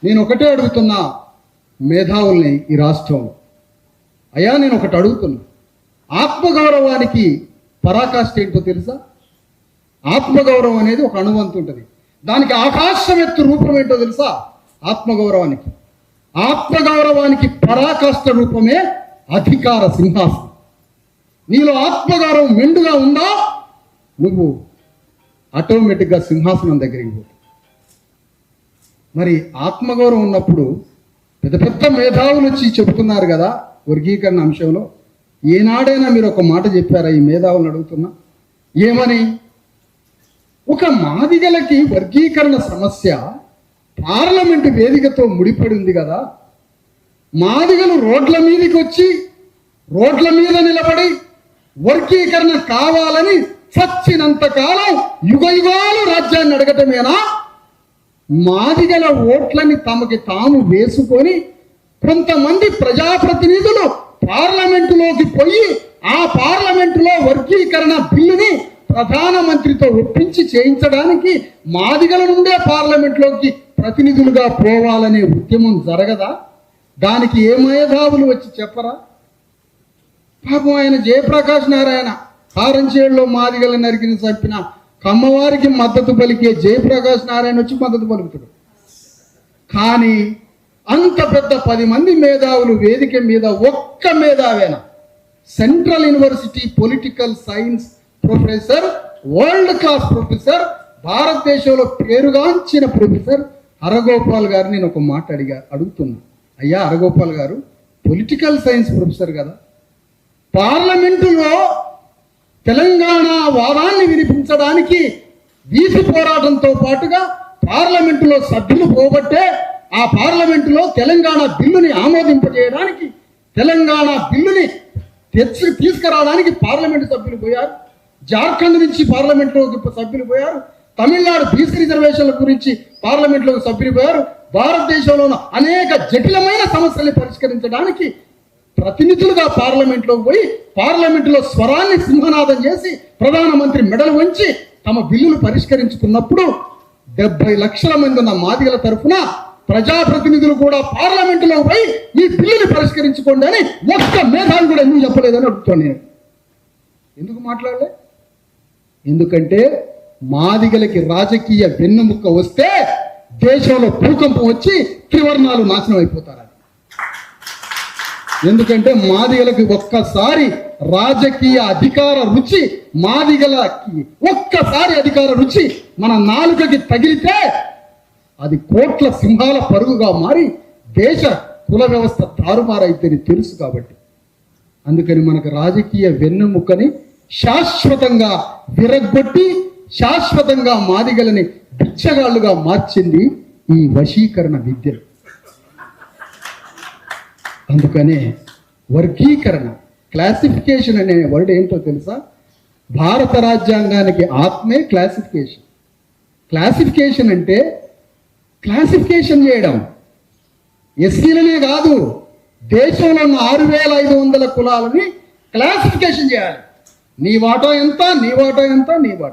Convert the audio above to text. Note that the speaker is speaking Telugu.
నేను ఒకటే అడుగుతున్నా మేధావుల్ని ఈ రాష్ట్రంలో, అయ్యా నేను ఒకటి అడుగుతున్నా, ఆత్మగౌరవానికి పరాకాష్ఠ ఏంటో తెలుసా? ఆత్మగౌరవం అనేది ఒక అణువంతు ఉంటుంది, దానికి ఆకాశం ఎత్తు రూపం ఏంటో తెలుసా? ఆత్మగౌరవానికి పరాకాష్ఠ రూపమే అధికార సింహాసనం. నీలో ఆత్మగౌరవం మెండుగా ఉందా, నువ్వు ఆటోమేటిక్గా సింహాసనం దగ్గరికి పోతావు. మరి ఆత్మగౌరవం ఉన్నప్పుడు పెద్ద పెద్ద మేధావులు వచ్చి చెబుతున్నారు కదా వర్గీకరణ అంశంలో, ఏనాడైనా మీరు ఒక మాట చెప్పారా? ఈ మేధావులను అడుగుతున్నా, ఏమని? ఒక మాదిగలకి వర్గీకరణ సమస్య పార్లమెంటు వేదికతో ముడిపడి ఉంది కదా, మాదిగలు రోడ్ల మీదకి వచ్చి రోడ్ల మీద నిలబడి వర్గీకరణ కావాలని చచ్చినంత కాలం యుగయుగాలు రాజ్యాన్ని అడగటమేనా? మాదిగల ఓట్లని తమకి తాము వేసుకొని కొంతమంది ప్రజాప్రతినిధులు పార్లమెంటులోకి పోయి ఆ పార్లమెంటులో వర్గీకరణ బిల్లుని ప్రధానమంత్రితో ఒప్పించి చేయించడానికి మాదిగల నుండే పార్లమెంట్లోకి ప్రతినిధులుగా పోవాలనే ఉద్యమం జరగదా? దానికి ఏ మేధావులు వచ్చి చెప్పరా? పాపం ఆయన జయప్రకాష్ నారాయణ కారంచేడులో మాదిగల నరికిని చంపిన కమ్మవారికి మద్దతు పలికే జయప్రకాష్ నారాయణ వచ్చి మద్దతు పలుకుతాడు. కానీ అంత పెద్ద 10 మంది మేధావులు వేదిక మీద ఒక్క మేధావేనా, central university political science professor, world class professor, భారతదేశంలో పేరుగాంచిన ప్రొఫెసర్ అరగోపాల్ గారు నేను ఒక మాట అడుగుతున్నా, అయ్యా అరగోపాల్ గారు పొలిటికల్ సైన్స్ ప్రొఫెసర్ కదా, పార్లమెంటులో తెలంగాణ వాదాన్ని వినిపించడానికి వీధి పోరాటంతో పాటుగా పార్లమెంటులో సభ్యులు పోబట్టే ఆ పార్లమెంటులో తెలంగాణ బిల్లుని ఆమోదింపజేయడానికి, తెలంగాణ బిల్లుని తీసుకురావడానికి పార్లమెంటు సభ్యులు పోయారు. జార్ఖండ్ నుంచి పార్లమెంట్లోకి సభ్యులు పోయారు. తమిళనాడు బీసీ రిజర్వేషన్ల గురించి పార్లమెంట్లోకి సభ్యులు పోయారు. భారతదేశంలో అనేక జటిలమైన సమస్యల్ని పరిష్కరించడానికి ప్రతినిధులుగా పార్లమెంట్లోకి పోయి పార్లమెంటులో స్వరాన్ని సింహనాదం చేసి ప్రధానమంత్రి మెడలు వంచి తమ బిల్లులు పరిష్కరించుకున్నప్పుడు 70 లక్షల మంది ఉన్న మాదిగల తరఫున ప్రజాప్రతినిధులు కూడా పార్లమెంటులో పోయి ఈ బిల్లుని పరిష్కరించుకోండి అని ఒక్క మేధావి కూడా ఎందుకు చెప్పలేదని అడుగుతాను నేను. ఎందుకు మాట్లాడలే? ఎందుకంటే మాదిగలకి రాజకీయ వెన్నుముక్క వస్తే దేశంలో భూకంపం వచ్చి త్రివర్ణాలు నాశనం అయిపోతారు. ఎందుకంటే మాదిగలకి ఒక్కసారి రాజకీయ అధికార రుచి, మాదిగలకి ఒక్కసారి అధికార రుచి మన నాలుకకి తగిలితే అది కోట్ల సింహాల పరుగుగా మారి దేశ కుల వ్యవస్థ తారుమారైతేని తెలుసు. కాబట్టి అందుకని మనకు రాజకీయ వెన్నుముక్కని శాశ్వతంగా విరగ్గొట్టి శాశ్వతంగా మాదిగలని బిచ్చగాళ్ళుగా మార్చింది ఈ వశీకరణ విద్యలు. అందుకనే వర్గీకరణ, క్లాసిఫికేషన్ అనే వర్డ్ ఏంటో తెలుసా? భారత రాజ్యాంగానికి ఆత్మే క్లాసిఫికేషన్. క్లాసిఫికేషన్ అంటే క్లాసిఫికేషన్ చేయడం, ఎస్సీలనే కాదు దేశంలో ఉన్న 6500 కులాలని క్లాసిఫికేషన్ చేయాలి. నీ వాటా ఎంత, నీ వాటా ఎంత, నీ వాటా